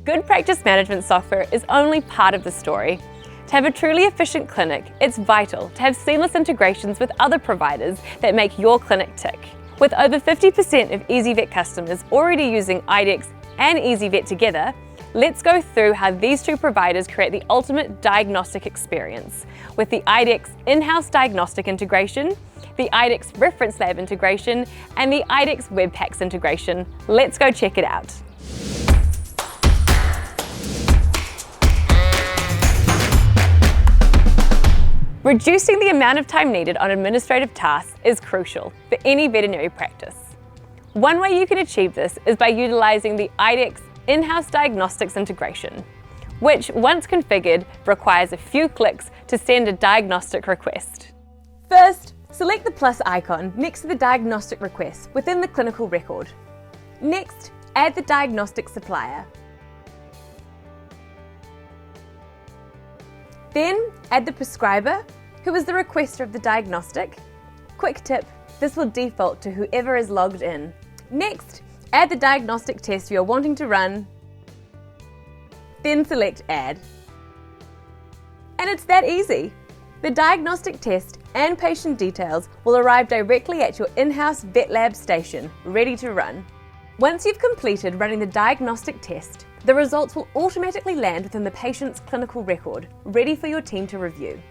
Good practice management software is only part of the story. To have a truly efficient clinic, it's vital to have seamless integrations with other providers that make your clinic tick. With over 50% of ezyVet customers already using iDEX and ezyVet together, let's go through how these two providers create the ultimate diagnostic experience with the iDEX in-house diagnostic integration, the iDEX reference lab integration, and the iDEX Webpacks integration. Let's go check it out. Reducing the amount of time needed on administrative tasks is crucial for any veterinary practice. One way you can achieve this is by utilizing the iDEX in-house diagnostics integration, which, once configured, requires a few clicks to send a diagnostic request. First, select the plus icon next to the diagnostic request within the clinical record. Next, add the diagnostic supplier. Then, add the prescriber, who is the requester of the diagnostic. Quick tip, this will default to whoever is logged in. Next, add the diagnostic test you're wanting to run, then select Add. And it's that easy. The diagnostic test and patient details will arrive directly at your in-house vet lab station, ready to run. Once you've completed running the diagnostic test, the results will automatically land within the patient's clinical record, ready for your team to review.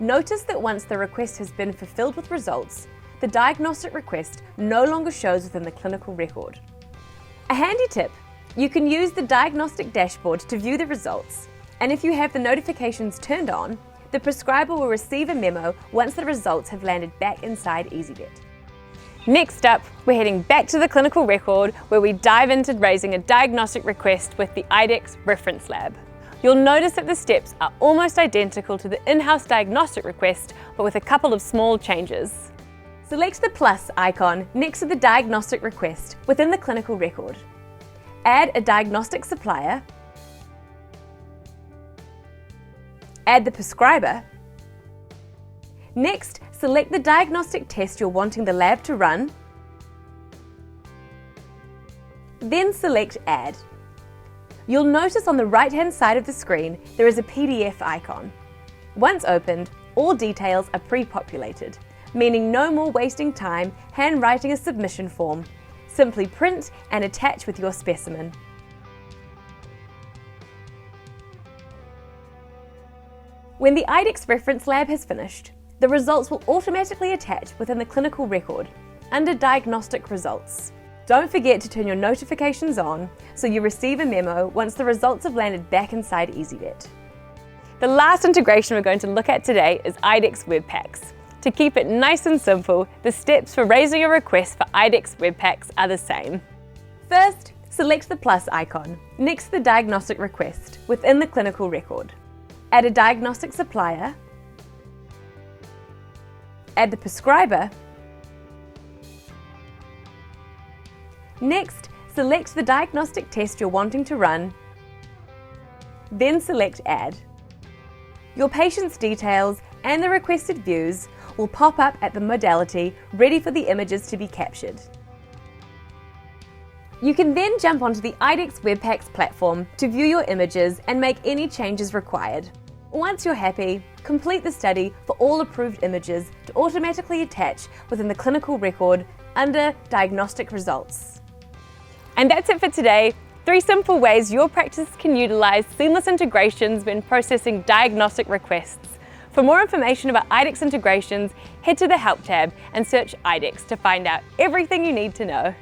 Notice that once the request has been fulfilled with results, the diagnostic request no longer shows within the clinical record. A handy tip, you can use the diagnostic dashboard to view the results, and if you have the notifications turned on, the prescriber will receive a memo once the results have landed back inside ezyVet. Next up, we're heading back to the clinical record where we dive into raising a diagnostic request with the iDEX reference lab. You'll notice that the steps are almost identical to the in-house diagnostic request, but with a couple of small changes. Select the plus icon next to the diagnostic request within the clinical record. Add a diagnostic supplier. Add the prescriber. Next, select the diagnostic test you're wanting the lab to run. Then select Add. You'll notice on the right-hand side of the screen there is a PDF icon. Once opened, all details are pre-populated, meaning no more wasting time handwriting a submission form. Simply print and attach with your specimen. When the iDEX reference lab has finished, the results will automatically attach within the clinical record under Diagnostic Results. Don't forget to turn your notifications on so you receive a memo once the results have landed back inside ezyVet. The last integration we're going to look at today is iDEX Webpacks. To keep it nice and simple, the steps for raising a request for iDEX Webpacks are the same. First, select the plus icon next to the diagnostic request within the clinical record. Add a diagnostic supplier. Add the prescriber. Next, select the diagnostic test you're wanting to run. Then select Add. Your patient's details and the requested views will pop up at the modality ready for the images to be captured. You can then jump onto the iDEX Webpacks platform to view your images and make any changes required. Once you're happy, complete the study for all approved images to automatically attach within the clinical record under Diagnostic Results. And that's it for today. 3 simple ways your practice can utilize seamless integrations when processing diagnostic requests. For more information about iDEX integrations, head to the Help tab and search iDEX to find out everything you need to know.